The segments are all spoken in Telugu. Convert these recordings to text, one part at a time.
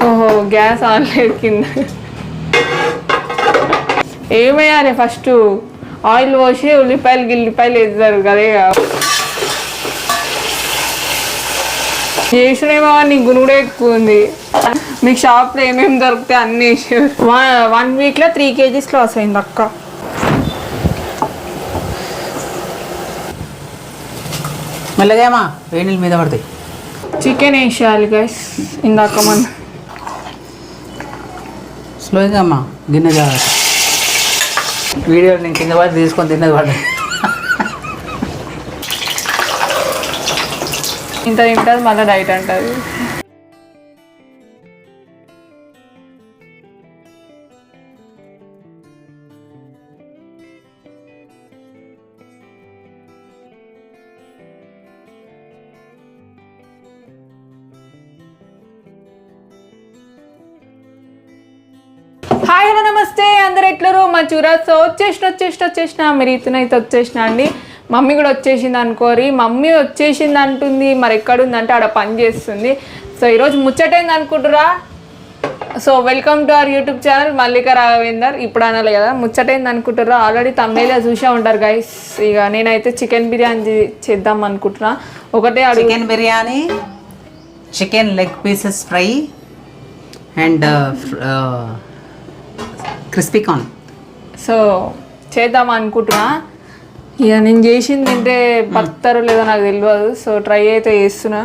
ఓహో గ్యాస్ ఆన్ లేదు కింద. ఏమేయాలి ఫస్ట్? ఆయిల్ పోసి ఉల్లిపాయలు గిల్లిపాయలు వేస్తారు కదే చేసినేమో. నీ గునుగుడే ఎక్కువ ఉంది. మీకు షాప్లో ఏమేమి దొరికితే అన్నీ వేసి 1 వీక్లో 3 kgs లాస్ అయింది అక్క. మెల్లగామా వేణీళ్ళ మీద పడతాయి. చికెన్ వేసేయాలి గైస్. ఇందాక మన స్లోగా అమ్మా గిన్నె జాగ్రత్త. వీడియో నేను కింద పడి తీసుకొని తిన్నది పడ. ఇంత తింటుంది మళ్ళీ డైట్ అంటుంది. హాయ్ హలో నమస్తే అందరు ఎట్లరు మంచిగా. సో వచ్చేసిన మీరు ఇతనైతే వచ్చేసిన అండి. మమ్మీ కూడా వచ్చేసింది అనుకోరి. మమ్మీ వచ్చేసింది అంటుంది, మరి ఎక్కడుందంటే ఆడ పని చేస్తుంది. సో ఈరోజు ముచ్చటైంది అనుకుంటురా. So welcome to our YouTube channel Mallika Raghavender. ఇప్పుడు అనాలి కదా ముచ్చటైంది అనుకుంటురా. ఆల్రెడీ తమిళలో చూసే ఉంటారు గైస్. ఇక నేనైతే చికెన్ బిర్యానీ చేద్దాం అనుకుంటున్నా. ఒకటే chicken biryani, chicken leg pieces fry and crispy corn. So చేద్దాం అనుకుంటున్నా. ఇక నేను చేసింది తింటే బతారో లేదో నాకు తెలియదు. సో ట్రై అయితే చేస్తున్నా.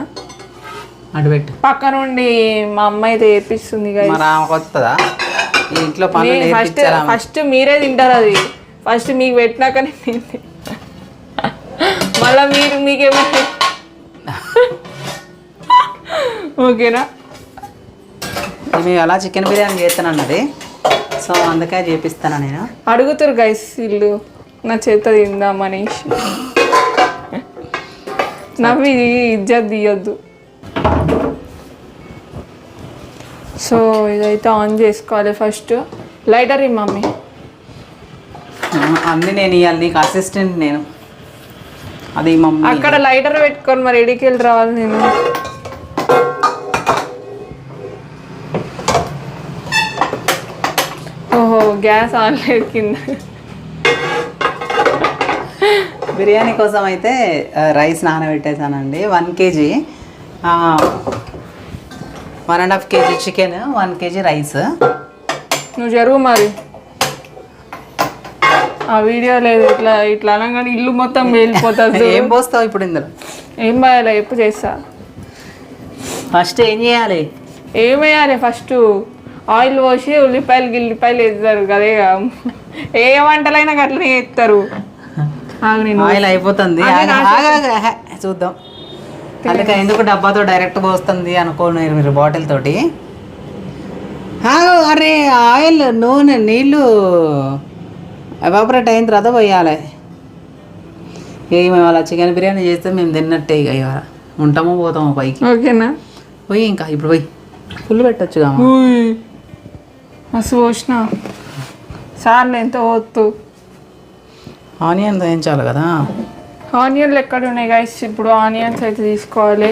అటుపెట్టు. పక్క నుండి మా అమ్మ అయితే చేపిస్తుంది. ఇంట్లో ఫస్ట్ మీరే తింటారు. అది ఫస్ట్ మీకు పెట్టినాక మళ్ళా మీకేమైనా ఓకేనా? మేము అలా చికెన్ బిర్యానీ చేస్తానన్నది. సో అందుకే చేపిస్తాను నేను. అడుగుతారు గైస్ వీళ్ళు నా చేత తిందామనేసి. నవ్వి ఇజ్జత్ తీయొద్దు. సో ఇదైతే ఆన్ చేసుకోవాలి ఫస్ట్. లైటర్ ఈ మమ్మీ అన్నీ నేను ఇవ్వాలి, నీకు అసిస్టెంట్ నేను. అది మమ్మీ అక్కడ లైటర్ పెట్టుకొని మరి ఎడికి వెళ్ళి రావాలి నేను. ఓహో గ్యాస్ ఆన్ లేదు కింద. బిర్యానీ కోసం అయితే రైస్ నానబెట్టేసానండి. 1 kg 1.5 kg chicken, 1 kg rice. నువ్వు జరుగు మరి. ఆ వీడియో లేదు. ఇట్లా అనగానే ఇల్లు మొత్తం వెళ్ళిపోతుంది. ఏం పోస్తావు ఇప్పుడు ఇందులో? ఏం పోయాలి ఎప్పుడు చేస్తా. ఫస్ట్ ఏం చేయాలి? ఏమేయాలి ఫస్ట్? ఆయిల్ పోసి ఉల్లిపాయలు గిల్లిపాయలు వేస్తారు కదే. ఏ వంటలైనా అట్లనే వేస్తారు. ఆయిల్ అయిపోతుంది చూద్దాం. అందుకే ఎందుకు డబ్బాతో డైరెక్ట్ పోస్తుంది అనుకోండి మీరు బాటిల్ తోటి. అరే ఆయిల్ నూనె నీళ్ళు ఎవాపరేట్ అయిన తర్వాత పోయాలి. మేము అలా చికెన్ బిర్యానీ చేస్తే మేము తిన్నట్టే. ఇక ఇవాళ ఉంటామో పోతామో పైకి. ఓకేనా? పోయి ఇంకా ఇప్పుడు పోయి ఫుల్ పెట్టచ్చు. మస్తు పోసిన సార్లు ఎంత పోతు. ఆనియన్ వేయించాలి కదా. ఆనియన్లు ఎక్కడ ఉన్నాయి గైస్? ఇప్పుడు ఆనియన్స్ అయితే తీసుకోవాలి.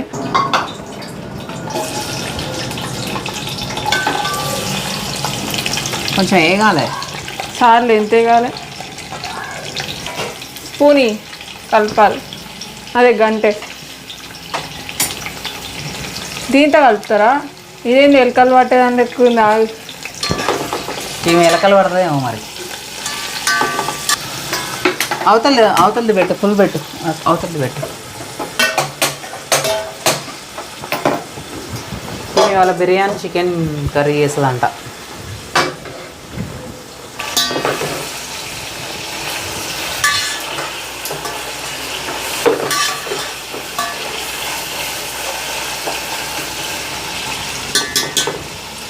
కొంచెం వేగాలి. సార్లు ఎంత వేగాలి? స్పూని కలపాలి. అదే గంటే దీంతో కలుపుతారా? ఇదేంటి ఎలకలు పట్టేదాన్ని ఎక్కువ ఉంది. మేము ఎలకలు పడతాయేమో మరి. అవతలది పెట్టు, ఫుల్ పెట్టు. అవతలది పెట్టు. ఇవాళ బిర్యానీ చికెన్ కర్రీ చేస్తుందంట.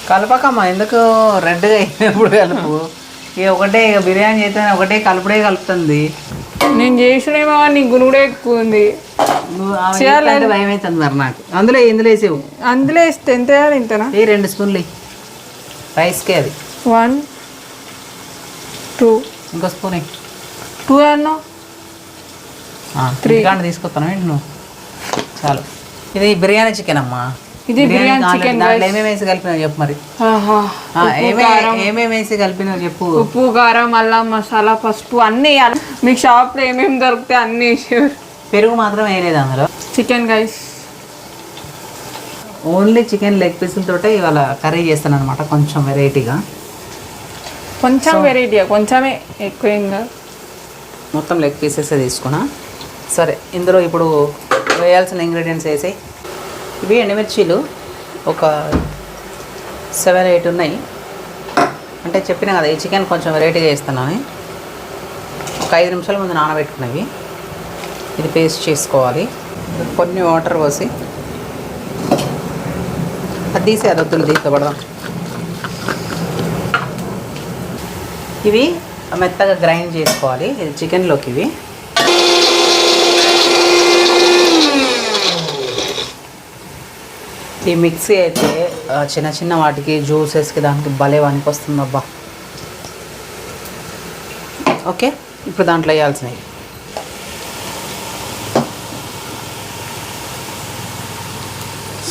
కలపకమ్మా, ఎందుకు రెడ్గా అయినప్పుడు కలుపు. ఇక ఒకటే బిర్యానీ చేస్తే ఒకటే కలుపుడే కలుపుతుంది. నేను చేసినేమో నీ గునుగుడే ఎక్కువ ఉంది. భయం అవుతుంది మరి నాకు. ఇందులో వేసేవు. అందులో వేస్తే ఎంత వేయాలి? ఇంతనా? 2 స్పూన్లు రైస్కే. అది 1 2 ఇంకో స్పూన్ 2 అన్నా 3 తీసుకొస్తాను ఏంటి నువ్వు? చాలు. ఇది బిర్యానీ చికెన్ అమ్మా. ఇది బిర్యానీ చికెన్ దాంట్లో ఏమేమి వేసి కలిపినావు చెప్పు మరి. ఏమేమి వేసి కలిపినావు చెప్పు. ఉప్పు, కారం, అల్లం మసాలా, పసుపు అన్నీ వేయాలి. మీకు షాప్లో ఏమేమి దొరికితే అన్నీ వేసారు. పెరుగు మాత్రం వేయలేదు అందులో. Chicken guys, only chicken leg పీసులతోటే ఇవాళ కర్రీ చేస్తాను అనమాట. కొంచెం వెరైటీగా, కొంచెం వెరైటీగా, కొంచెమే ఎక్కువ ఏం కాదు. మొత్తం లెగ్ పీసెస్ తీసుకున్నా. సరే, ఇందులో ఇప్పుడు వేయాల్సిన ఇంగ్రీడియంట్స్ వేసి, ఇవి ఎండుమిర్చీలు ఒక 7-8 ఉన్నాయి. అంటే చెప్పినా కదా ఈ చికెన్ కొంచెం వెరైటీగా వేస్తున్నాను. ఒక 5 నిమిషాల ముందు నానబెట్టుకున్నవి. ఇది పేస్ట్ చేసుకోవాలి. కొన్ని వాటర్ పోసి అది తీసి అది వద్దులు తీసుకోబడదాం. ఇవి మెత్తగా గ్రైండ్ చేసుకోవాలి ఇది చికెన్లోకి. ఇవి ఈ మిక్సీ అయితే చిన్న చిన్న వాటికి జ్యూసెస్కి దానికి భలే వానికి వస్తుంది అబ్బా. ఓకే, ఇప్పుడు దాంట్లో వేయాల్సినవి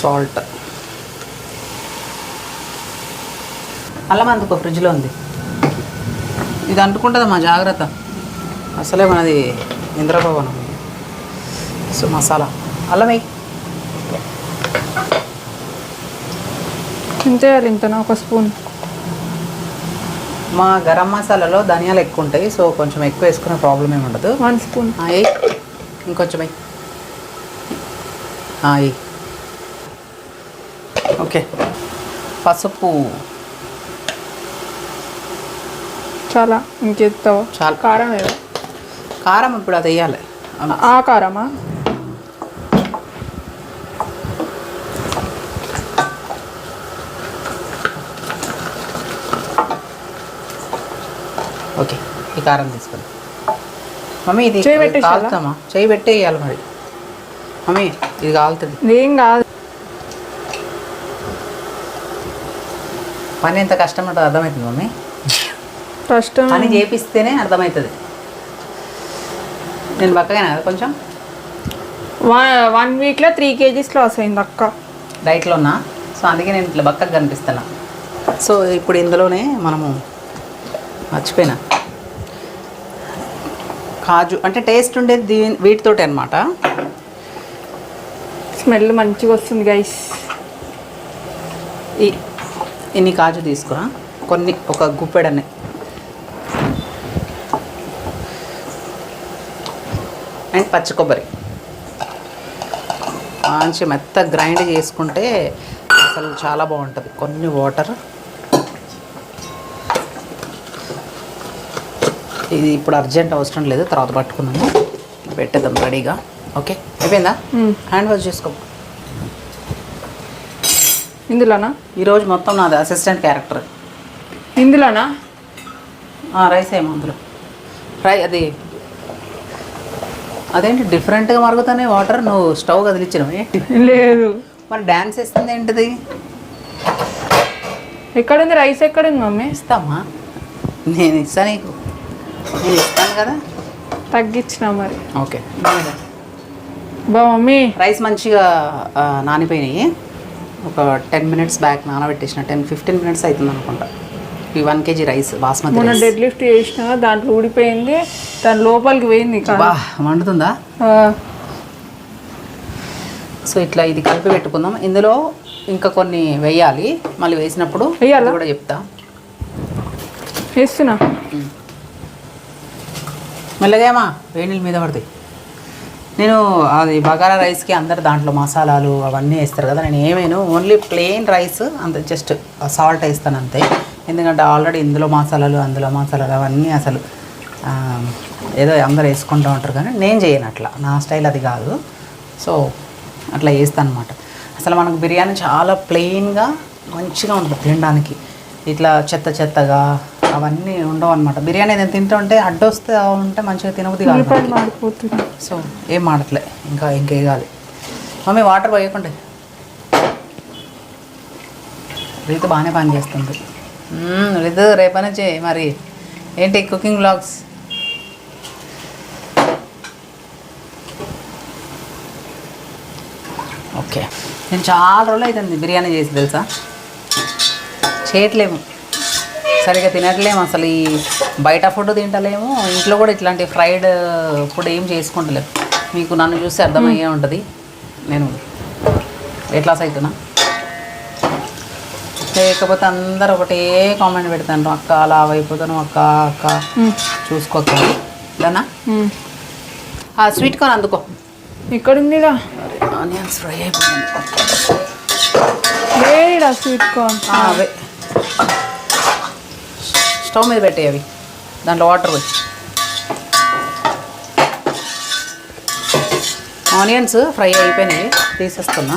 సాల్ట్, అల్లం అందుకో ఫ్రిడ్జ్లో ఉంది. ఇది అంటుకుంటుంది మా జాగ్రత్త, అసలే మనది ఇంద్రభవనం. సో మసాలా అల్లం వేయి. ఇంతే, ఇంతనా ఒక స్పూన్. మా గరం మసాలాలో ధనియాలు ఎక్కువ ఉంటాయి, సో కొంచెం ఎక్కువ వేసుకునే ప్రాబ్లం ఏమి ఉండదు. 1 స్పూన్. వేయి, ఇంకొంచెం వేయి. వేయి. ఓకే, పసుపు చాలా, ఇంకెత్తావా? చాలా. కారం ఏదో, కారం ఇప్పుడు అది వేయాలి. ఆ కారమా? ఓకే, ఈ కారం తీసుకుందాం. మమ్మీ ఇది చేయి పెట్టేసాలా? కాలుతామా? చేయి పెట్టే వేయాలి మరి. మమ్మీ ఇది కాలుతుంది. ఏం కాదు. పని ఎంత కష్టం ఉంటుంది అర్థమవుతుంది మమ్మీ. కష్టం పని చేపిస్తేనే అర్థమవుతుంది. నేను బక్కగా కదా కొంచెం. 1 వీక్లో 3 kgs లాస్ అయింది అక్క. డైట్లో ఉన్నా, సో అందుకే నేను ఇట్లా బక్కగా కనిపిస్తున్నా. సో ఇప్పుడు ఇందులోనే మనము మర్చిపోయినా కాజు, అంటే టేస్ట్ ఉండేది వీటితోటి అనమాట. స్మెల్ మంచిగా వస్తుంది గైస్. ఇన్ని కాజు తీసుకురా, కొన్ని ఒక గుప్పెడని. అండ్ పచ్చి కొబ్బరి మంచి మెత్త గ్రైండ్ చేసుకుంటే అసలు చాలా బాగుంటుంది. కొన్ని వాటర్. ఇది ఇప్పుడు అర్జెంట్ అవసరం లేదు, తర్వాత పట్టుకున్నాము, పెట్టేద్దాం రెడీగా. ఓకే, అయిపోయిందా? హ్యాండ్ వాష్ చేసుకో. ఇందులోనా? ఈరోజు మొత్తం నాది అసిస్టెంట్ క్యారెక్టర్. ఇందులోనా? రైస్ ఏమో అందులో అదేంటి డిఫరెంట్గా మరుగుతానే వాటర్. నువ్వు స్టవ్ కదిలిచ్చినావు ఏంటి? లేదు. మరి డ్యాన్స్ వేస్తుంది ఏంటిది? ఎక్కడుంది రైస్? ఎక్కడుంది మమ్మీ? ఇస్తామా? నేను ఇస్తాను నీకు, నేను ఇస్తాను కదా. తగ్గించిన మరి. ఓకే బా మమ్మీ, రైస్ మంచిగా నానిపోయినాయి. ఒక 10 minutes బ్యాక్ నానబెట్టేసిన. 10-15 minutes అవుతుంది అనుకుంటా. ఈ 1 kg రైస్ బాస్మతి. మొన్న డెడ్ లిఫ్ట్ చేసిన దాంట్లో ఊడిపోయింది, దాని లోపలికి పోయింది. బా మండుతుందా? సో ఇట్లా ఇది కలిపి పెట్టుకుందాం. ఇందులో ఇంకా కొన్ని వేయాలి, మళ్ళీ వేసినప్పుడు కూడా చెప్తా. వేస్తున్నా మెల్లగామా, వేడి నీళ్ళ మీద పడతాయి. నేను అది బగారా రైస్కి అందరు దాంట్లో మసాలాలు అవన్నీ వేస్తారు కదా, నేను ఏమైనా ఓన్లీ ప్లెయిన్ రైస్ అంత జస్ట్ సాల్ట్ వేస్తాను అంతే. ఎందుకంటే ఆల్రెడీ ఇందులో మసాలాలు అందులో మసాలాలు అవన్నీ అసలు ఏదో అందరు వేసుకుంటూ ఉంటారు, కానీ నేను చేయను అట్లా. నా స్టైల్ అది కాదు. సో అట్లా వేస్తాను అనమాట. అసలు మనకు బిర్యానీ చాలా ప్లెయిన్గా మంచిగా ఉంటుంది తినడానికి. ఇట్లా చెత్త చెత్తగా అవన్నీ ఉండవు అనమాట. బిర్యానీ నేను తింటూ ఉంటే అడ్డొస్తే ఉంటే మంచిగా తినబుద్ధి కాదు. సో ఏం మాడట్లే, ఇంకా ఇంకేగాలి. మమ్మీ వాటర్ పోయకుండా. రీతు బాగానే పని చేస్తుంది. రీతు రేపటి నుంచి మరి ఏంటి కుకింగ్ వ్లాగ్స్? ఓకే, నేను చాలా రోజులు అవుతుంది బిర్యానీ చేసి తెలుసా, చేయట్లేము సరిగ్గా తినట్లేము అసలు. ఈ బయట ఫుడ్ తింటలేము, ఇంట్లో కూడా ఇట్లాంటి ఫ్రైడ్ ఫుడ్ ఏం చేసుకుంటలేము. మీకు నన్ను చూస్తే అర్థమయ్యే ఉంటుంది నేను వెయిట్ లాస్ అవుతున్నా. లేకపోతే అందరు ఒకటే కామెంట్ పెడతాను, అక్క అలా అయిపోతాను, అక్క అక్క చూసుకోక దానా. స్వీట్ కార్న్ అందుకో, ఇక్కడ ఉందిగా ఆనియన్స్ ఫ్రై అయిపోతుంది. వేడిడా స్వీట్ కార్న్. అవే స్టవ్ మీద పెట్టే, అవి దాంట్లో వాటర్ పోయి. ఆనియన్స్ ఫ్రై అయిపోయినాయి, తీసేస్తున్నా.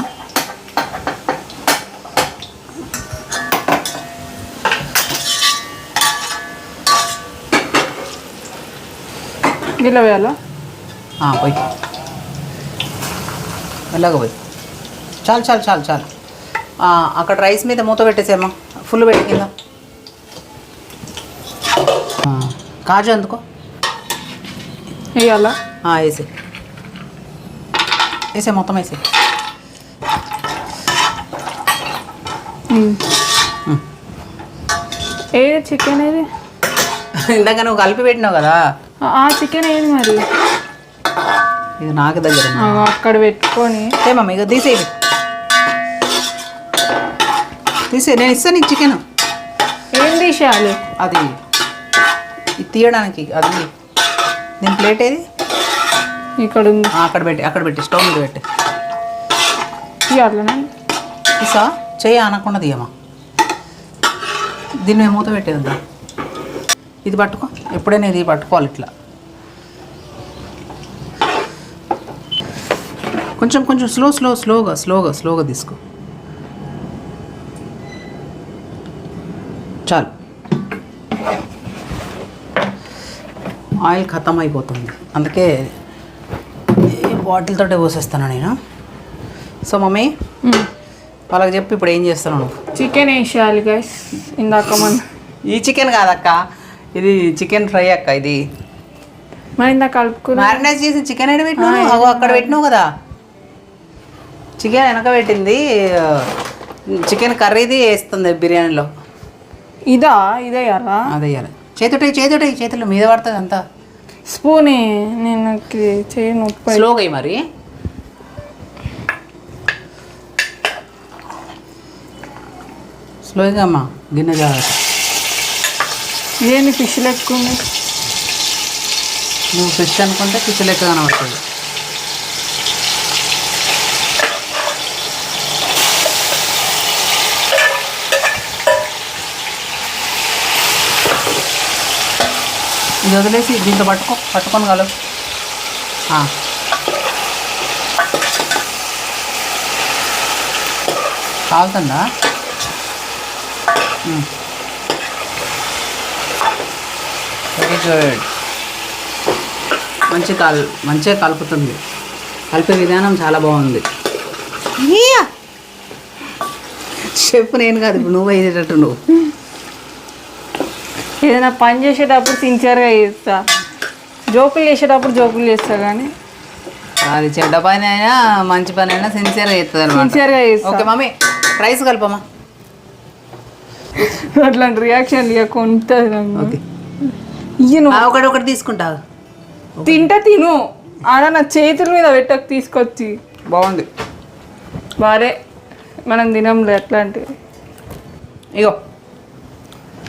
ఇలా వేయాలా? పోయి ఎలాగ పోయి. చాలు చాలు చాలు చాలు. అక్కడ రైస్ మీద మూత పెట్టేసేమ్మా, ఫుల్ పెట్టి కింద. కాజు అందుకో, వేయాలా? వేసే వేసే మొత్తం వేసే. ఏది చికెన్ ఏది? ఇందాక నువ్వు కలిపి పెట్టినావు కదా, ఆ చికెన్ ఏది మరి? ఇది నాకు దగ్గర అక్కడ పెట్టుకొని ఏమమ్మా ఇక తీసేవి, తీసే. నేను ఇస్తాను నీకు చికెన్. ఏం తీసేయాలి? అది ఇది తీయడానికి, అది దీని ప్లేట్ ఏది? ఇక్కడ ఉంది. అక్కడ పెట్టి స్టవ్ మీద పెట్టి తీయాలనా? తీసా, చెయ్యి అనకుండా తీయమ్మా. దీన్ని మేము మూత పెట్టేదా, ఇది పట్టుకో. ఎప్పుడైనా ఇది పట్టుకోవాలి ఇట్లా, కొంచెం కొంచెం స్లోగా తీసుకో. చాలు. ఆయిల్ ఖతం అయిపోతుంది, అందుకే బాటిల్ తోటే పోసేస్తాను నేను. సో మమ్మీ వాళ్ళకి చెప్పి ఇప్పుడు ఏం చేస్తాను నువ్వు? చికెన్ వేసేయాలి గైస్. ఇందాక మనం ఈ చికెన్ కాదక్క, ఇది చికెన్ ఫ్రై అక్క. ఇది మరి ఇందాక కలుపుకున్నా. మ్యారినేట్ చేసి చికెన్ ఎక్కడ పెట్టినావు? అక్కడ పెట్టినావు కదా చికెన్, వెనక పెట్టింది. చికెన్ కర్రీది వేస్తుంది బిర్యానీలో. ఇదా? ఇదే వేయాలా? అదే వేయాలి. చేతులు మీద పడుతుంది అంతా. స్పూనే నేను చేయి నొప్పి. స్లోగా మరి స్లోగా అమ్మా, గిన్నె జాగ్రత్త. ఇదేంటి ఫిష్ లెక్క ఉంది? నువ్వు ఫిష్ అనుకుంటే ఫిష్ లెక్క కనబడుతుంది. ఇది వదిలేసి దీంట్లో పట్టుకొని కలవు. కాలుతుందా? Very good. మంచిగా కలుపుతుంది. కలిపే విధానం చాలా బాగుంది. చెప్పు, నేను కాదు ఇప్పుడు నువ్వు అయ్యేటట్టు. నువ్వు ఏదైనా పని చేసేటప్పుడు సిన్సియర్గా చేస్తా, జోకులు చేసేటప్పుడు జోకులు చేస్తా, కానీ అది చెడ్డ పని అయినా మంచి పని అయినా సిన్సియర్గా చేస్తుంది అనమాట. సిన్సియర్గా చేస్తా. ఓకే మమ్మీ, రైస్ కలపమ్మా. అట్లాంటి రియాక్షన్ కొంత ఓకే, ఇయ్యను. ఒకటి తీసుకుంటా. తిను ఆడ నా చేతుల మీద పెట్టకు తీసుకొచ్చి. బాగుంది బారే, మనం తినంలే అట్లాంటివి. ఇగో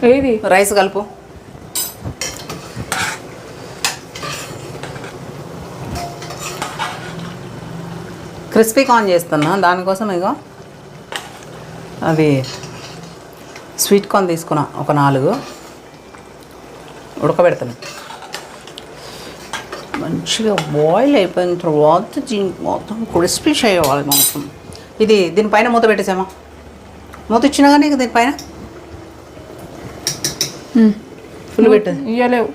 ఏది? రైస్ కలుపు. క్రిస్పీ కార్న్ చేస్తున్నా, దానికోసం ఇగో అవి స్వీట్ కార్న్ తీసుకున్నా, ఒక 4 ఉడకబెడతాను. మంచిగా బాయిల్ అయిపోయిన తర్వాత మొత్తం క్రిస్పీ చేయాలి మొత్తం. దీనిపైన మూత పెట్టేసామా? మూత ఇచ్చినా కానీ ఇక దీనిపైన ఫుల్ పెట్టు. ఇయ్యలేవు.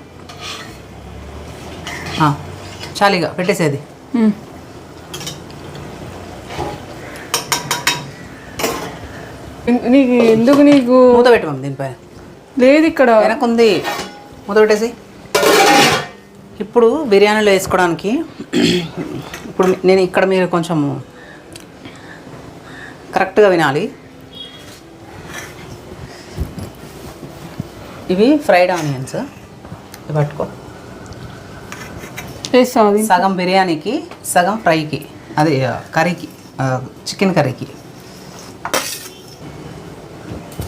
చాలిగా పెట్టేసేది. ఎందుకు నీకు మూత పెట్టమా దీనిపైన? లేదు ఇక్కడ వెనకుంది, మూత పెట్టేసి. ఇప్పుడు బిర్యానీలో వేసుకోవడానికి ఇప్పుడు నేను ఇక్కడ మీరు కొంచెం కరెక్ట్గా వినాలి. ఇవి ఫ్రైడ్ ఆనియన్స్, ఇవి పట్టుకో. వేస్తావు సగం బిర్యానీకి, సగం ఫ్రైకి, అది కర్రీకి, చికెన్ కర్రీకి.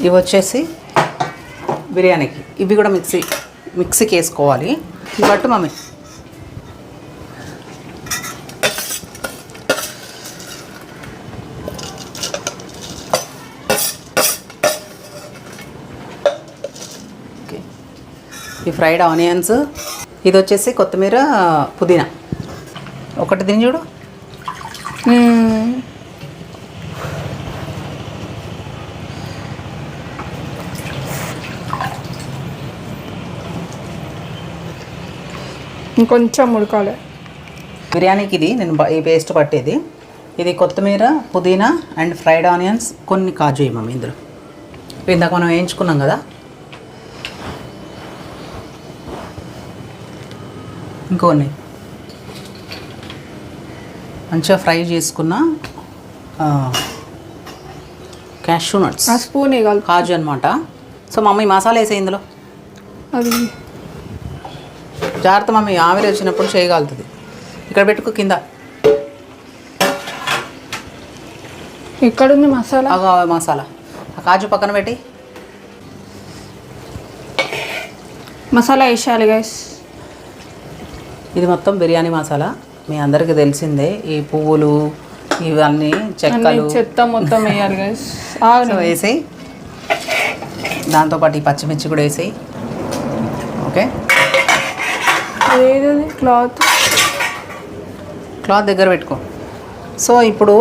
ఇవి వచ్చేసి బిర్యానీకి. ఇవి కూడా మిక్సీకి వేసుకోవాలి. ఇవి పట్టు మమ్మీ. ఓకే, ఈ ఫ్రైడ్ ఆనియన్స్, ఇది వచ్చేసి కొత్తిమీర, పుదీనా. ఒకటి తిని చూడు. ఇంకొంచెం ఉడకాలి. బిర్యానీకి ఇది నేను ఈ పేస్ట్ పట్టేది. ఇది కొత్తిమీర, పుదీనా అండ్ ఫ్రైడ్ ఆనియన్స్, కొన్ని కాజు మమ్మీ ఇందులో. ఇందాక మనం వేయించుకున్నాం కదా. ఇంకొన్ని మంచిగా ఫ్రై చేసుకున్న క్యాష్యూ నట్స్, స్పూన్ వేయాలి, కాజు అనమాట. సో మమ్మీ మసాలా వేసే ఇందులో. అది జాగ్రత్త మమ్మీ, ఆవిరి వచ్చినప్పుడు చేయగలుగుతుంది. ఇక్కడ పెట్టుకో కింద. ఎక్కడుంది మసాలా? మసాలా ఆ కాజు పక్కన పెట్టి మసాలా వేసేయాలి గైస్. ఇది మొత్తం బిర్యానీ మసాలా, మీ అందరికీ తెలిసిందే. ఈ పువ్వులు ఇవన్నీ, చెక్కలు, చెత్త మొత్తం వేయాలి గైస్. వేసేయి. దాంతోపాటు ఈ పచ్చిమిర్చి కూడా వేసేయి. ఓకే, ఏది క్లాత్ దగ్గర పెట్టుకో. సో ఇప్పుడు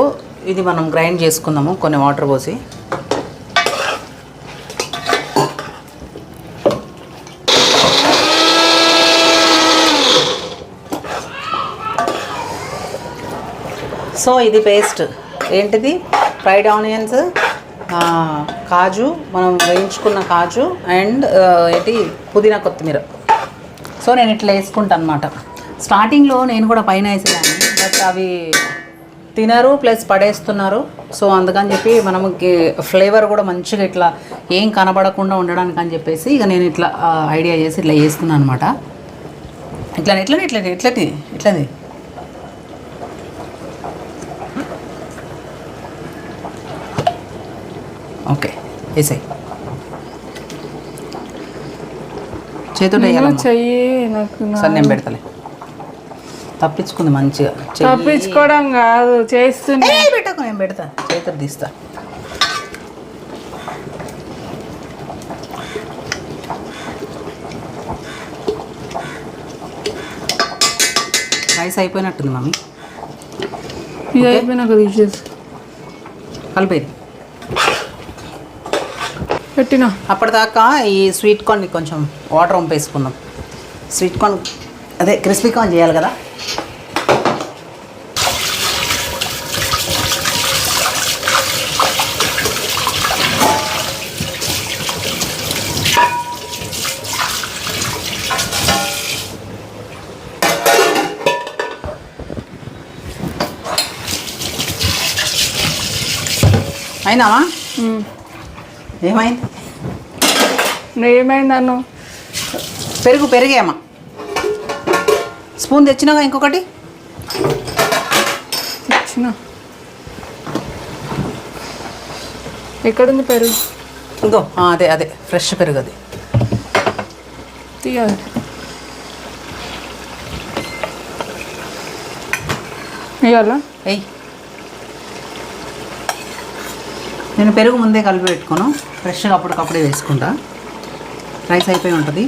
ఇది మనం గ్రైండ్ చేసుకుందాము కొన్ని వాటర్ పోసి. సో ఇది పేస్ట్ ఏంటిది? ఫ్రైడ్ ఆనియన్స్, కాజు, మనం వేయించుకున్న కాజు అండ్ ఏంటి పుదీనా, కొత్తిమీర. సో నేను ఇట్లా వేసుకుంటాను అనమాట. స్టార్టింగ్లో నేను కూడా పైన వేసేదాన్ని, బట్ అవి తినరు ప్లస్ పడేస్తున్నారు. సో అందుకని చెప్పి మనకి ఫ్లేవర్ కూడా మంచిగా ఇట్లా ఏం కనబడకుండా ఉండడానికి అని చెప్పేసి ఇక నేను ఇట్లా ఐడియా చేసి ఇట్లా వేస్తున్నాను అనమాట. ఇట్లనే ఓకే, వేసాయి. చేతులు చెయ్యి నాకు సరే నేను పెడతలే. తప్పించుకుంది మంచిగా. తప్పించుకోవడం కాదు, చేస్తున్నా. పెట్టకు, నేను పెడతా, చేతులు తీస్తా. రైస్ అయిపోయినట్టుంది మమ్మీ. ఇది అయిపోయినాక తీసేసి కలిపేది పెట్టినా. అప్పటిదాకా ఈ స్వీట్ కార్న్ కొంచెం వాటర్ వంపేసుకుందాం. స్వీట్ కార్న్ అదే క్రిస్పీ కార్న్ చేయాలి కదా. అయినావా? ఏమైంది? ఏమైందన్ను? పెరిగేమ్మా. స్పూన్ తెచ్చినాగా ఇంకొకటి తెచ్చిన. ఎక్కడుంది పెరుగు? ఇంకో అదే ఫ్రెష్ పెరుగు, అది తీయాలి. ఇవ్వాలా? ఎయ్, నేను పెరుగు ముందే కలిపి పెట్టుకోను, ఫ్రెష్గా అప్పటికప్పుడే వేసుకుంటా. రైస్ అయిపోయి ఉంటుంది.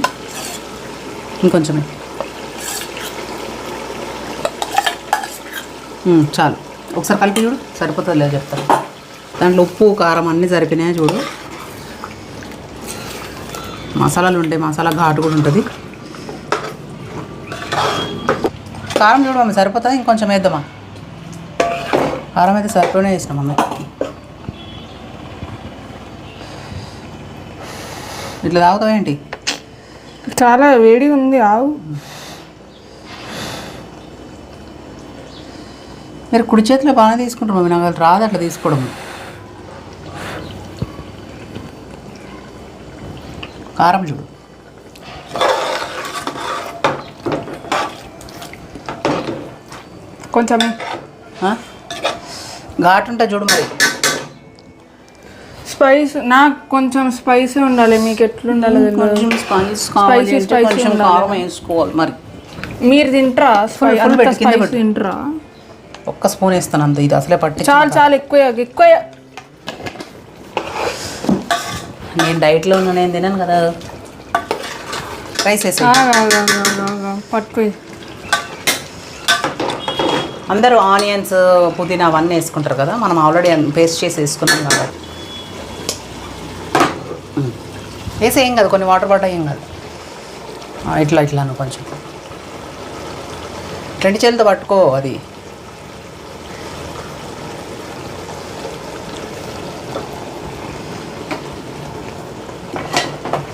ఇంకొంచెమే చాలు. ఒకసారి కలిపి చూడు, సరిపోతుంది లేదు చెప్తాను. దాంట్లో ఉప్పు, కారం అన్నీ సరిపోయినాయా చూడు. మసాలాలు ఉంటాయి, మసాలా ఘాటు కూడా ఉంటుంది. కారం చూడు మమ్మీ, సరిపోతుంది. ఇంకొంచెం వేద్దామా? కారం అయితే సరిపోయినా వేసినా మమ్మీ. ఇట్లా తాగుతావు ఏంటి? చాలా వేడి ఉంది. ఆవు, మీరు కుడి చేతిలో బాగానే తీసుకుంటారు మమ్మీ, నాకు రాదు అట్లా తీసుకోవడం. కారం చూడు. కొంచెమే ఘాటు ఉంటే చూడు మరి. స్పైస్ నాకు కొంచెం స్పైసీ ఉండాలి, మీకు ఎట్లుండాలి? కొంచెం స్పైస్ కావాలి అంటే కొంచెం కారం వేసుకోవాలి మరి. మీరు తింటారా స్పైస్ తింటారా? ఒక్క స్పూన్ వేస్తాను అంత, ఇది అసలే పట్టి. చాలా చాలా ఎక్కువ ఎక్కువ. నేను డైట్లో ఉన్నా, నేను తినాను కదా. రైస్ వేసి పట్టుకు. అందరూ ఆనియన్స్ పుదీనా అవన్నీ వేసుకుంటారు కదా, మనం ఆల్రెడీ పేస్ట్ చేసి వేసుకున్నాం కాబట్టి వేసి ఏం కాదు, కొన్ని వాటర్ పడ్డా ఏం కాదు. ఇట్లా ఇట్లాను కొంచెం 2 చేతులతో పట్టుకో. అది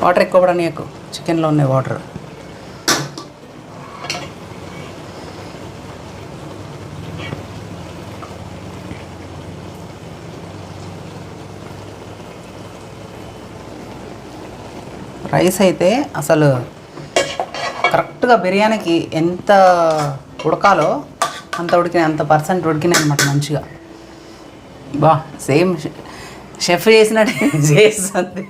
వాటర్ ఎక్కువ పడని ఎక్కువ, చికెన్లో ఉన్నాయి వాటర్. రైస్ అయితే అసలు కరెక్ట్గా బిర్యానీకి ఎంత ఉడకాలో అంత ఉడికినాయి, అంత పర్సెంట్ ఉడికినాయి అనమాట మంచిగా. సేమ్ షెఫ్ చేసినట్టు చేస్తుంది.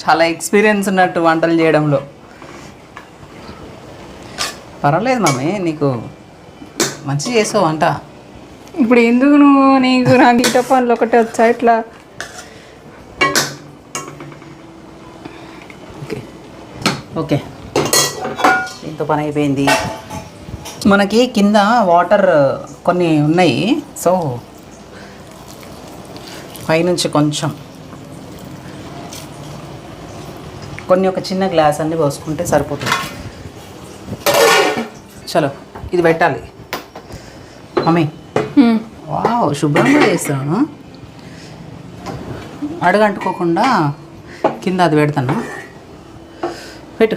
చాలా ఎక్స్పీరియన్స్ ఉన్నట్టు వంటలు చేయడంలో. పర్వాలేదు మమ్మీ, నీకు మంచి చేసావు వంట. ఇప్పుడు ఎందుకు నువ్వు నీకు నాకు ఈట పనులు ఒకటే వచ్చా ఇట్లా? ఓకే ఓకే, దీంతో పని అయిపోయింది. మనకి కింద వాటర్ కొన్ని ఉన్నాయి, సో పైనుంచి కొంచెం కొన్ని ఒక చిన్న గ్లాస్ అన్ని పోసుకుంటే సరిపోతుంది. చలో ఇది పెట్టాలి మమ్మీ. వావ్, శుభ్రంగా చేస్తాను. అడుగంటుకోకుండా కింద అది పెడతాను. పెట్టు.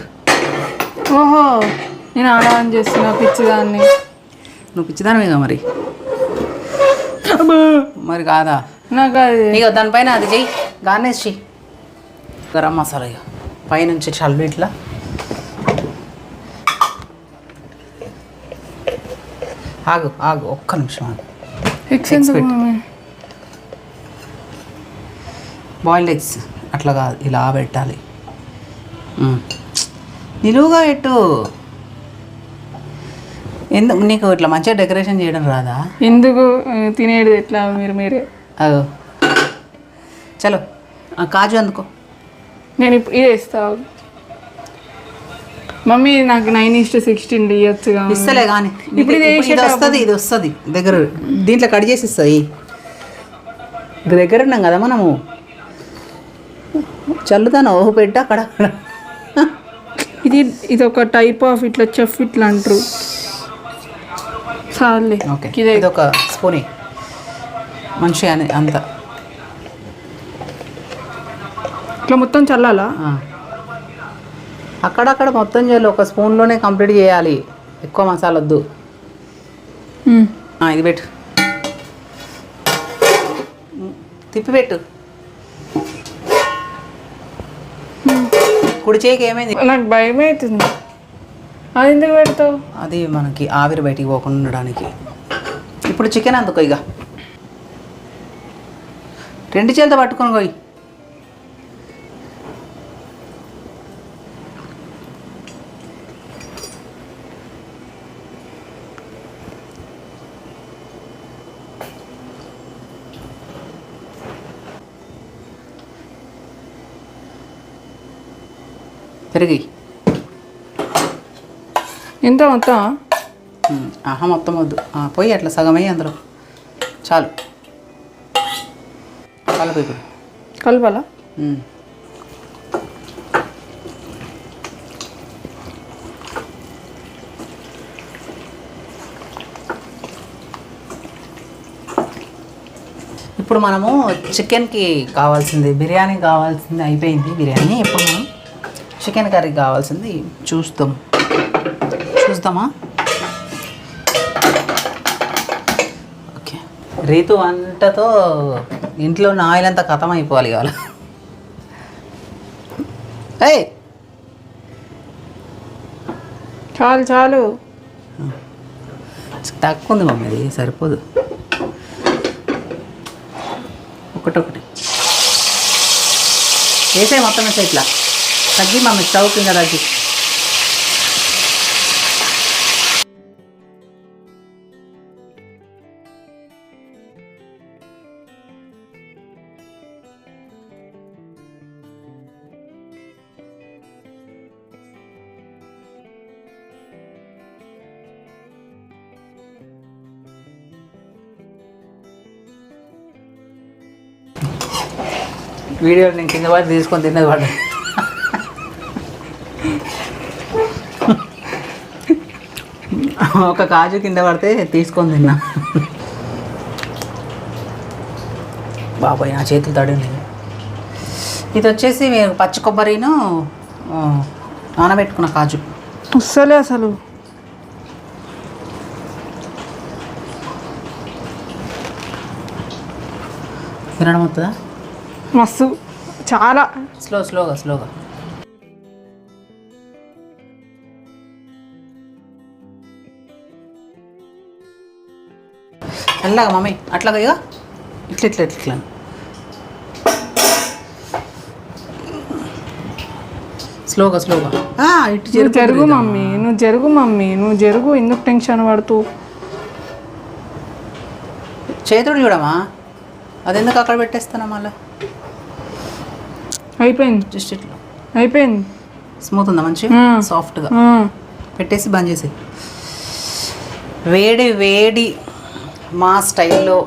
ఓహో, నేను ఆడవాన్ని చేస్తున్నా పిచ్చిదాన్ని. నువ్వు పిచ్చిదానివేగా మరి. మరి కాదా? నాకు అది ఇక దానిపైన అది చెయ్యి, గార్నిష్ చెయ్యి. గరం మసాలా ఇక పైనుంచి చల్లు ఇట్లా. ఆగు ఆగు, ఒక్క నిమిషం ఆగు. బాయిల్డ్ ఎగ్స్ అట్లా కాదు, ఇలా పెట్టాలి. నిలువుగా పెట్టు. ఎందుకు నీకు ఇట్లా మంచిగా డెకరేషన్ చేయడం రాదా? ఎందుకు తినేది ఎట్లా మీరే? అదో చలో, కాజు అందుకో. నేను ఇప్పుడు ఇది ఇస్తా మమ్మీ. నాకు 9:16 ఇవ్వచ్చుగా. ఇస్తలే కానీ ఇప్పుడు ఇది వస్తుంది, ఇది వస్తుంది దగ్గర. దీంట్లో కట్ చేసి ఇస్తుంది. దగ్గర ఉన్నాం కదా మనము. చల్లుతాను ఓహో పెట్ట అక్కడ. ఇది ఒక టైప్ ఆఫ్ ఇట్లా చెఫ్ ఇట్లా అంటారు. చాలే. ఓకే, ఇది ఒక స్పూన్ మంచిగా అంత ఇట్లా మొత్తం చల్లాలా? అక్కడక్కడ మొత్తం చేయాలి, ఒక స్పూన్లోనే కంప్లీట్ చేయాలి, ఎక్కువ మసాలా వద్దు. ఇది పెట్టు, తిప్పి పెట్టు. కుడి చేయికి ఏమైంది? నాకు భయం అవుతుంది. అది ఎందుకు పెడతావు? అది మనకి ఆవిరి బయటికి పోకుండా ఉండడానికి. ఇప్పుడు చికెన్ అందుకో, ఇక 2 చేతులతో పట్టుకొని పోయి. పెరిగి ఎంత మొత్తం? మొత్తం వద్దు, పోయి అట్లా సగమయ్యి అందులో చాలు. కలుపు ఇప్పుడు. కలపాలా? ఇప్పుడు మనము చికెన్కి కావాల్సింది, బిర్యానీ కావాల్సింది అయిపోయింది బిర్యానీ. ఇప్పుడు మనం చికెన్ కర్రీకి కావాల్సింది చూద్దామా? ఓకే, రీతు వంటతో ఇంట్లో ఉన్న ఆయిల్ అంతా ఖతం అయిపోవాలి కావాలి. ఏయ్ చాలు చాలు. తక్కువ ఉంది మమ్మీ, అది సరిపోదు. ఒకటొకటి వేసే మొత్తం వేసే ఇట్లా తగ్గి మమ్మీ, స్టవ్ కింద తగ్గి. వీడియో నేను కింద పడి తీసుకొని తిన్నది పడ్డ. ఒక కాజు కింద పడితే తీసుకొని తిన్నా. బాబాయ్ నా చేతులు తడి ఉన్నాయి. ఇది వచ్చేసి మీరు పచ్చి కొబ్బరిను నానబెట్టుకున్న కాజు. అస్సలే అసలు తినడం అవుతుందా? మస్తు, చాలా స్లోగా. ఎలాగా మమ్మీ అట్లాగా ఇక ఇట్లా స్లోగా ఇటు జరుగు మమ్మీ, నువ్వు జరుగు. ఎందుకు టెన్షన్ పడుతూ? చేతుడు చూడమా, అది ఎందుకు అక్కడ పెట్టేస్తానా మళ్ళీ? అయిపోయింది, జస్ట్ ఇట్లా అయిపోయింది. స్మూత్ ఉందా మంచిగా? సాఫ్ట్గా పెట్టేసి బంద్ చేసి. వేడి మా స్టైల్లో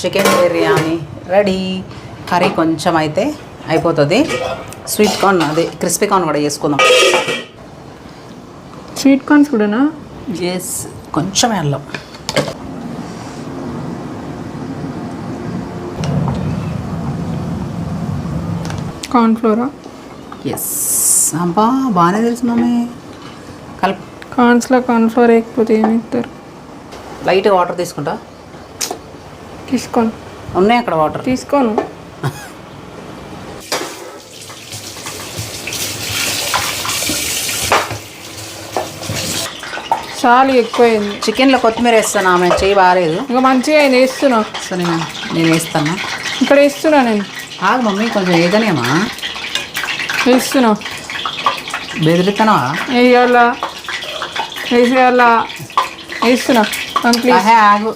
చికెన్ బిర్యానీ రెడీ. కర్రీ కొంచెం అయితే అయిపోతుంది. స్వీట్ కార్న్, అదే క్రిస్పీ కార్న్ కూడా చేసుకుందాం. స్వీట్ కార్న్స్ కూడానా? ఎస్, కొంచెం అల్లం. కార్న్ఫ్లోరా? ఎస్. అబ్బా బాగానే తెలుసు మమ్మీ. కలుపు. కార్న్ఫ్లోర్ వేయకపోతే ఏమి ఇస్తారు? లైట్గా వాటర్ తీసుకుంటా. తీసుకోను. ఉన్నాయి అక్కడ వాటర్. తీసుకోను. చాలా ఎక్కువైంది. చికెన్లో కొత్తిమీర వేస్తాను, ఆమె చెయ్యి బాగాలేదు. ఇంకా మంచిగా అయింది, వేస్తున్నా. సో నేను వేస్తాను. ఇక్కడ వేస్తున్నా నేను. ఆగు మమ్మీ, కొంచెం ఏదనేమా వేస్తున్నా. బెదిరిస్తానా? వేస్తున్నా మమ్మీ. ఆగు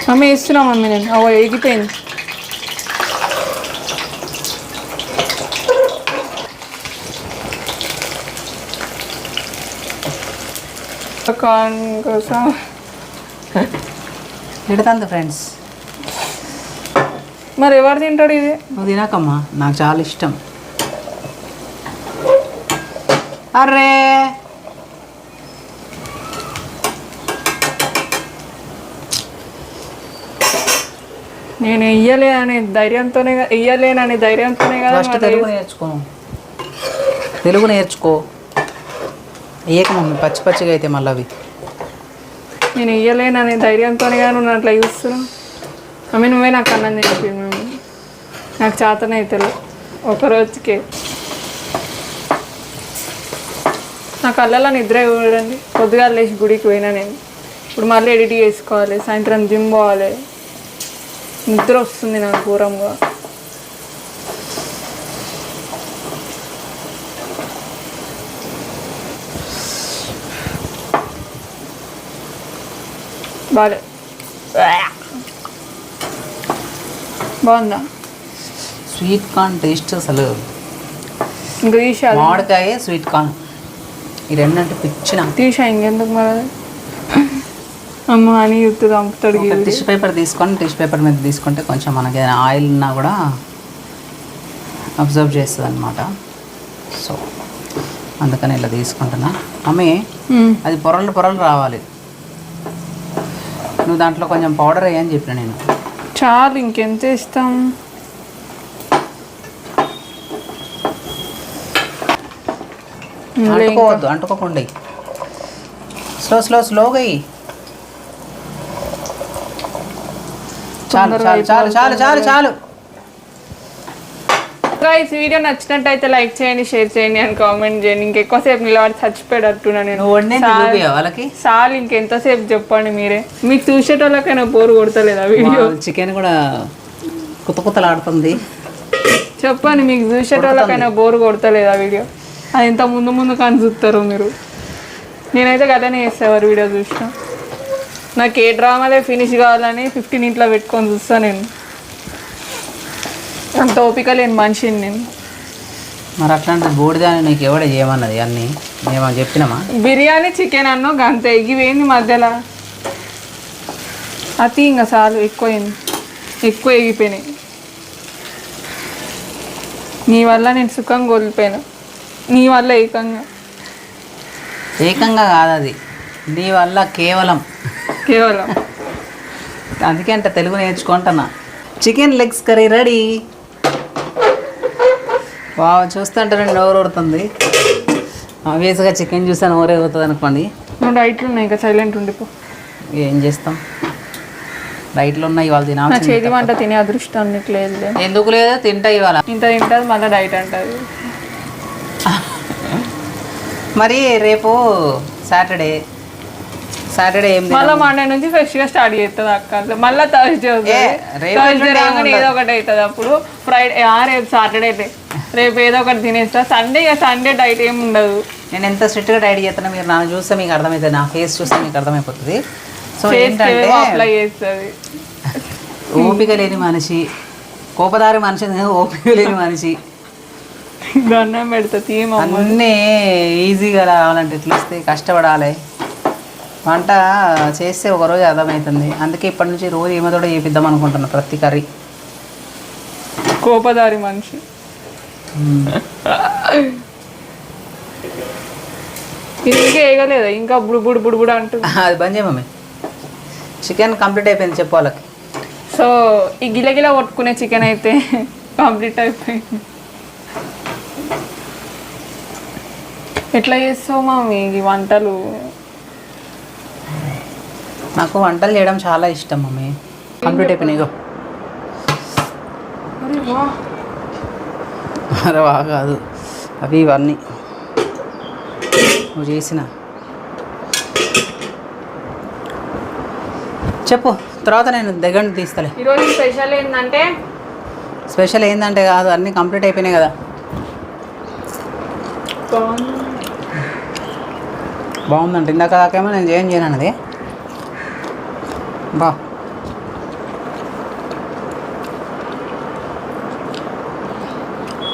మమ్మీ, వేస్తున్నా మమ్మీ. నేను ఎగిపోయింది. కార్న్ కోసం పెడతాను ఫ్రెండ్స్. మరి ఎవరు తింటాడు ఇది? నువ్వు తినకమ్మా, నాకు చాలా ఇష్టం. అర్రే నేను వెయ్యలేననే ధైర్యంతోనే కదా. ఫస్ట్ తెలుగు నేర్చుకో. ఏకమమ్మీ పచ్చిగా అయితే మళ్ళీ అవి. నేను వెయ్యలేననే ధైర్యంతోనే కానీ నువ్వు అట్లా చూస్తున్నావు. మమ్మీ నువ్వే నాకు అన్నం తినిపి మమ్మీ. నాకు చేతనే అవుతుంది ఒకరోజుకే. నా కళ్ళలో నిద్ర చూడండి. పొద్దుగా లేచి గుడికి పోయినా నేను. ఇప్పుడు మళ్ళీ ఎడిట్ చేసుకోవాలి, సాయంత్రం జిమ్ పోవాలి. నిద్ర వస్తుంది నాకు ఘోరంగా. బాగుందా? స్వీట్ కార్న్ టేస్ట్ అసలు ఇంకా తీసా. మామిడికాయ స్వీట్ కార్న్ ఈ రెండంటే పిచ్చిన. తీసా ఇంకెందుకు మరి. అమ్మ అని యూత్ చంపుతాడు. టిష్యూ పేపర్ తీసుకొని టిష్యూ పేపర్ మీద తీసుకుంటే కొంచెం మనకి ఏదైనా ఆయిల్ ఉన్నా కూడా అబ్జర్వ్ చేస్తుంది అనమాట. సో అందుకని ఇలా తీసుకుంటున్నా. మమ్మీ అది పొరలు రావాలి. నువ్వు దాంట్లో కొంచెం పౌడర్ వేయని చెప్పిన నేను. చాలు, ఇంకెంత ఇస్తాం. అంటుకోవద్దు, అంటుకోకుండా స్లోగా అయ్యి. చాలు. గైస్ వీడియో నచ్చినట్టయితే లైక్ చేయండి, షేర్ చేయండి అండ్ కామెంట్ చేయండి. ఇంకెక్కువసేపు నిలబడి చచ్చిపోయేటట్టున్నా నేను. వాళ్ళకి చాలు, ఇంకెంతసేపు చెప్పండి మీరే. మీకు చూసేటోళ్ళకైనా బోరు కొడతలేదా వీడియో? చికెన్ కూడా కుతకుతలాడుతుంది. చెప్పండి, మీకు చూసేటోళ్ళకైనా బోరు కొడతలేదా వీడియో? అది ఇంత ముందు కానీ చూస్తారు మీరు. నేనైతే గదనే చేసేవారు వీడియో చూసిన. నాకు ఏ డ్రామాలే ఫినిష్ కావాలని 15 ఇంట్లో పెట్టుకొని చూస్తాను నేను. అంత ఓపిక లేని మనిషిని నేను. మరి అట్లాంటి బోడిదాన్ని నీకు ఎవడే చేయమన్నది అన్నీ మేము చెప్పినామా? బిర్యానీ చికెన్ అన్నో గంత ఎగిపోయింది మధ్యలో. అతి ఇంకా చాలు, ఎక్కువ ఎగిపోయినాయి. నీ వల్ల నేను సుఖం కోల్పోయాను. నీ వల్ల ఏకంగా కాదు అది, నీ వల్ల కేవలం. అందుకే అంటే తెలుగు నేర్చుకుంటున్నా. Chicken legs curry ready. చూస్తుంటే నేను నోరు ఊరుతుంది. ఆబ్వియస్గా చికెన్ చూస్తే నోరు ఎగురుతుంది అనుకోండి. నువ్వు డైట్లు ఉన్నాయి, ఇంకా సైలెంట్ ఉండిపో. ఏం చేస్తాం, డైట్లో ఉన్నాయి. ఇవాళ నా చేతి వంట తినే అదృష్టం నీకు లేదు. ఎందుకు లేదా? తింటా ఇవాళ. ఇంత తింటుంది మళ్ళీ డైట్ అంటుంది. మరి రేపు సాటర్డే ఏం మళ్ళీ మండే నుంచి ఫ్రెష్గా స్టార్ట్ చేస్తుంది అక్క. మళ్ళీ థర్స్డే థర్స్డే రాగానే ఏదో ఒకటి అవుతుంది. అప్పుడు ఫ్రైడే రేపు సాటర్డే, రేపు ఏదో ఒకటి తినేస్తా. సండే డైట్ ఏమి ఉండదు. నేను ఎంత స్ట్రిక్ట్గా డైట్ చేస్తున్నా మీరు నన్ను చూస్తే మీకు అర్థమవుతుంది, నా ఫేస్ చూస్తే మీకు అర్థమైపోతుంది. సో ఏంటంటే అప్లై చేస్తుంది. ఓపిక లేని మనిషి, కోపదారి మనిషి, ఓపిక లేని మనిషి. దండం పెడుతుంది. అన్నీ ఈజీగా రావాలంటే ఎట్లా వస్తాయి? కష్టపడాలి. వంట చేస్తే ఒకరోజు అర్థమవుతుంది. అందుకే ఇప్పటి నుంచి రోజు ఏమో చేపిద్దాం అనుకుంటున్నా ప్రతి కర్రీ. కోపదారి మనిషి. ఇంకే వేయగలేదా? ఇంకా బుడు అంటుంది. అది బంద్ చేయమమ్మ. చికెన్ కంప్లీట్ అయిపోయింది చెప్పు వాళ్ళకి. సో ఈ గిలగిల కొట్టుకునే చికెన్ అయితే కంప్లీట్ అయిపోయింది. ఎట్లా చేస్తావు మమ్మీ ఈ వంటలు? నాకు వంటలు చేయడం చాలా ఇష్టం మమ్మీ. కంప్లీట్ అయిపోయినాయి. ఇగో అరే వా కాదు, అవి ఇవన్నీ నువ్వు చేసిన. చెప్పు, తర్వాత నేను దగ్గర తీస్తలే. ఈరోజు స్పెషల్ ఏంటంటే కాదు, అన్నీ కంప్లీట్ అయిపోయినాయి కదా. బాగుందంటే ఇందాక దాకేమో నేను చేయను అన్నది.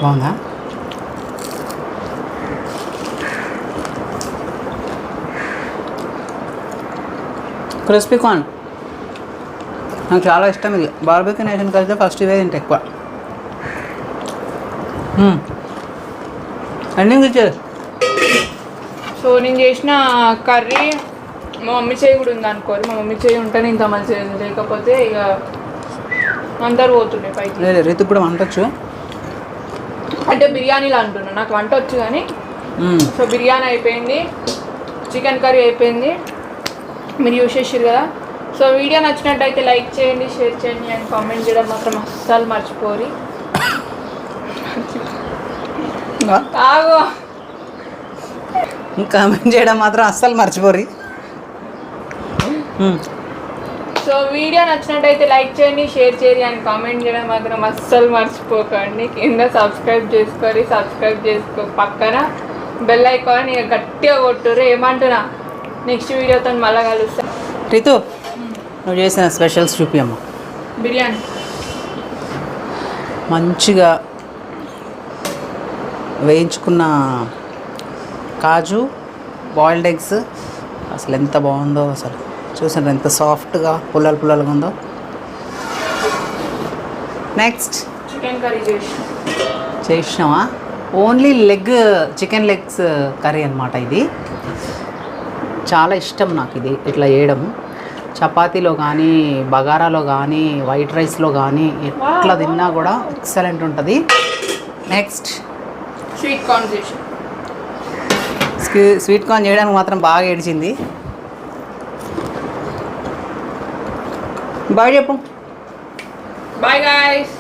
బాగుందా? క్రిస్పీ కార్న్ నాకు చాలా ఇష్టం. ఇది బార్బెక్యూ నేషన్ కలిస్తే ఫస్ట్ ఇవే తింటే ఎక్కువ. ఎండింగ్ ఇచ్చేది. సో నేను చేసిన కర్రీ మా మమ్మీ చేయి కూడా ఉంది అనుకోరు. మా మమ్మీ చేయి ఉంటేనే ఇంత మంచి, లేకపోతే ఇక అందరు పోతుండే పైకి. లేదు రీతు కూడా వంట వచ్చు అంటే బిర్యానీలో అంటున్నా, నాకు వంట వచ్చు కానీ. సో బిర్యానీ అయిపోయింది, చికెన్ కర్రీ అయిపోయింది, మీరు యూస్ చేసారు కదా. సో వీడియో నచ్చినట్టయితే లైక్ చేయండి, షేర్ చేయండి అండ్ కామెంట్ చేయడం మాత్రం అస్సలు మర్చిపోరి. ఆగో, కామెంట్ చేయడం మాత్రం అస్సలు మర్చిపోరి. సో వీడియో నచ్చినట్టయితే లైక్ చేయండి, షేర్ చేయండి అండ్ కామెంట్ చేయడం మాత్రం అస్సలు మర్చిపోకండి. కింద సబ్స్క్రైబ్ చేసుకో, పక్కన బెల్ ఐకాన్ ఇక గట్టిగా కొట్టుర్రు. ఏమంటున్నా, నెక్స్ట్ వీడియోతో మళ్ళీ కలుస్తా. రితు, నువ్వు చేసిన స్పెషల్స్ చూపియమ్మ. బిర్యానీ మంచిగా వేయించుకున్న కాజు, బాయిల్డ్ ఎగ్స్, అసలు ఎంత బాగుందో. అసలు చూసారు ఎంత సాఫ్ట్గా పుల్లలుగా ఉందో. నెక్స్ట్ చికెన్ కర్రీ చేసినావా? ఓన్లీ చికెన్ లెగ్స్ కర్రీ అనమాట. ఇది చాలా ఇష్టం నాకు, ఇది ఇట్లా చేయడం. చపాతీలో కానీ, బగారాలో కానీ, వైట్ రైస్లో కానీ ఎట్లా తిన్నా కూడా ఎక్సలెంట్ ఉంటుంది. నెక్స్ట్ స్వీట్ కార్న్ చేయడానికి మాత్రం బాగా ఏడిచింది. బాయ్ చెప్పు. Bye guys.